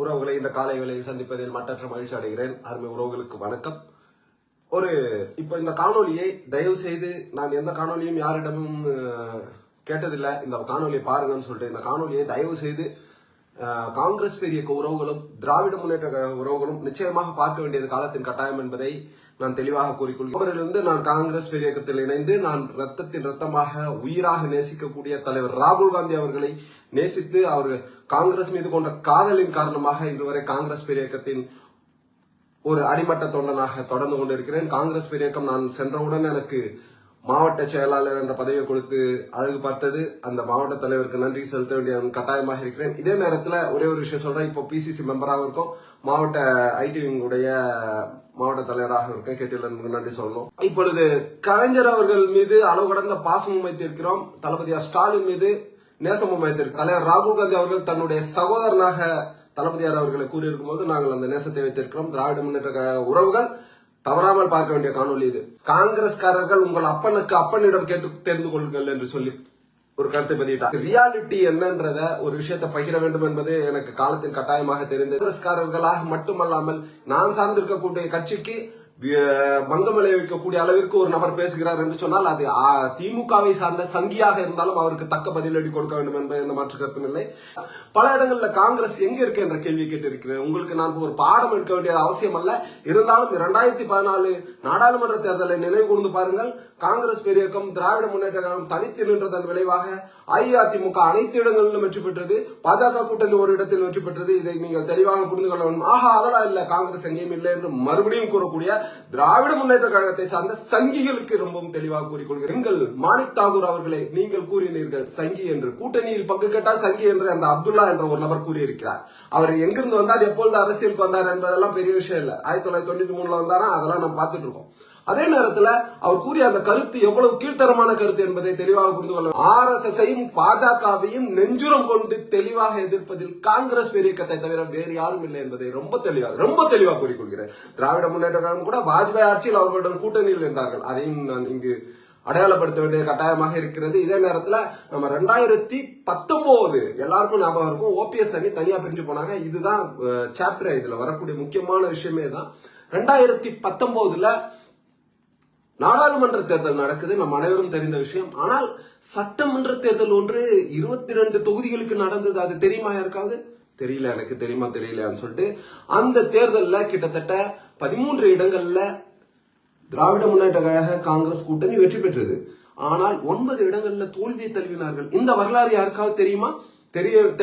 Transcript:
உறவுகளை இந்த காலை வேளையில் சந்திப்பதில் மற்றற்ற மகிழ்ச்சி அடைகிறேன். அருமை உறவுகளுக்கு வணக்கம். இப்ப இந்த காணொலியை தயவு செய்து நான் எந்த காணொலியும் யாரிடமும் கேட்டதில்லை, இந்த காணொலியை பாருங்கன்னு சொல்லிட்டு இந்த காணொலியை தயவு செய்து காங்கிரஸ் பெரிய உறவுகளும் திராவிட முன்னேற்ற கழக உறவுகளும் நிச்சயமாக பார்க்க வேண்டியது காலத்தின் கட்டாயம் என்பதை நான் தெளிவாக கூறிக்கொள்கிறேன். அவரிலிருந்து நான் காங்கிரஸ் பெரிய இயக்கத்தில் இணைந்து நான் ரத்தத்தின் ரத்தமாக உயிராக நேசிக்கக்கூடிய தலைவர் ராகுல் காந்தி அவர்களை நேசித்து அவர்கள் காங்கிரஸ் மீது கொண்ட காதலின் காரணமாக இன்று வரை காங்கிரஸ் பெரிய இயக்கத்தின் ஒரு அடிமட்ட தொண்டனாக தொடர்ந்து கொண்டிருக்கிறேன். காங்கிரஸ் பெரிய இயக்கம் நான் சென்றவுடன் எனக்கு மாவட்ட செயலாளர் என்ற பதவியை கொடுத்து அழகு பார்த்தது. அந்த மாவட்ட தலைவருக்கு நன்றி செலுத்த வேண்டிய கட்டாயமாக இருக்கிறேன். இதே நேரத்தில் ஒரே ஒரு விஷயம் சொல்றேன். இப்போ பிசிசி மெம்பராக இருக்கும், மாவட்ட ஐடி விங்குடைய மாவட்ட தலைவராக இருக்கேன். கேட்டீர்கள், நன்றி சொல்லணும். இப்பொழுது கலைஞர் அவர்கள் மீது அளவு கடந்த பாசமும் வைத்திருக்கிறோம். தளபதி ஸ்டாலின் மீது நேசமும் வைத்திருக்கிறோம். தலைவர் ராகுல் காந்தி அவர்கள் தன்னுடைய சகோதரனாக தளபதியார் அவர்களை கூறியிருக்கும் போது நாங்கள் அந்த நேசத்தை வைத்திருக்கிறோம். திராவிட முன்னேற்ற கழக உறவுகள் தவறாமல் பார்க்க வேண்டிய காணொலி இது. காங்கிரஸ்காரர்கள் உங்கள் அப்பனுக்கு அப்பனிடம் கேட்டு தெரிந்து கொள்ளுங்கள் என்று சொல்லி ஒரு கருத்தை பதிவிட்டார். ரியாலிட்டி என்னன்றத ஒரு விஷயத்தை பகிர வேண்டும் என்பது எனக்கு காலத்தின் கட்டாயமாக தெரிந்தது. காங்கிரஸ்காரர்களாக மட்டுமல்லாமல் நான் சார்ந்திருக்கக்கூடிய கட்சிக்கு பங்கம் விளைவிக்கக்கூடிய அளவிற்கு ஒரு நபர் பேசுகிறார் என்று சொன்னால் அது திமுகவை சார்ந்த சங்கியாக இருந்தாலும் அவருக்கு தக்க பதிலடி கொடுக்க வேண்டும் என்பது எந்த மாற்று கருத்தும் இல்லை. பல இடங்களில் காங்கிரஸ் எங்க இருக்கு என்ற கேள்வி கேட்டிருக்கிறேன். உங்களுக்கு நான் ஒரு பாடம் எடுக்க வேண்டியது அவசியம் அல்ல. இருந்தாலும் 2014 நாடாளுமன்ற தேர்தலை நினைவு கூர்ந்து பாருங்கள். காங்கிரஸ் பெரிய இயக்கம் திராவிட முன்னேற்ற கழகம் தனித்து நின்றதன் விளைவாக அஇஅதிமுக அனைத்து இடங்களிலும் வெற்றி பெற்றது. பாஜக கூட்டணி ஒரு இடத்தில் வெற்றி பெற்றது. இதை நீங்கள் தெளிவாக புரிந்து கொள்ள வேண்டும். அதெல்லாம் இல்ல, காங்கிரஸ் எங்கேயும் இல்லை என்று மறுபடியும் கூறக்கூடிய திராவிட முன்னேற்ற கழகத்தை சார்ந்த சங்கிகளுக்கு ரொம்பவும் தெளிவாக கூறிக்கொள்கிறேன். எங்கள் மாணிக் தாகூர் அவர்களே, நீங்கள் கூறினீர்கள் சங்கி என்று. கூட்டணியில் பங்கு கேட்டால் சங்கி என்று அந்த அப்துல்லா என்ற ஒரு நபர் கூறியிருக்கிறார். அவர் எங்கிருந்து வந்தார், எப்பொழுது அரசியலுக்கு வந்தார் என்பதெல்லாம் பெரிய விஷயம் இல்ல. 1993 வந்தாரா, அதெல்லாம் நம்ம பார்த்துட்டு இருக்கோம். அதே நேரத்தில் அவர் கூறிய அந்த கருத்து எவ்வளவு கீழ்த்தரமான கருத்து என்பதை தெளிவாக புரிந்து கொள்ள. RSSஐயும் பாஜகவையும் நெஞ்சுரம் கொண்டு தெளிவாக எதிர்ப்பதில் காங்கிரஸ் பெரிய இயக்கத்தை தவிர வேறு யாரும் இல்லை என்பதை ரொம்ப தெளிவாக கூறிக்கொள்கிறேன். திராவிட முன்னேற்ற கழகம் கூட வாஜ்பாய் ஆட்சியில் அவர்களுடன் கூட்டணியில் இருந்தார்கள். அதையும் நான் இங்கு அடையாளப்படுத்த வேண்டிய கட்டாயமாக இருக்கிறது. இதே நேரத்தில் நம்ம 2019 எல்லாருக்கும் ஞாபகம் இருக்கும், OPS அணி தனியா பிரிஞ்சு போனாங்க. இதுதான் சாப்டர், இதுல வரக்கூடிய முக்கியமான விஷயமே தான். 2019 நாடாளுமன்ற தேர்தல் நடக்குது, நம்ம அனைவரும் தெரிந்த விஷயம். ஆனால் சட்டமன்ற தேர்தல் ஒன்று 22 தொகுதிகளுக்கு நடந்தது. அது தெரியுமா யாருக்காவது? தெரியல. எனக்கு தெரியுமா தெரியலையான்னு சொல்லிட்டு அந்த தேர்தலில் கிட்டத்தட்ட 13 இடங்கள்ல திராவிட முன்னேற்ற கழக காங்கிரஸ் கூட்டணி வெற்றி பெற்றது. ஆனால் 9 இடங்கள்ல தோல்வியை தழுவினார்கள். இந்த வரலாறு யாருக்காவது தெரியுமா? தெரியவில்லை.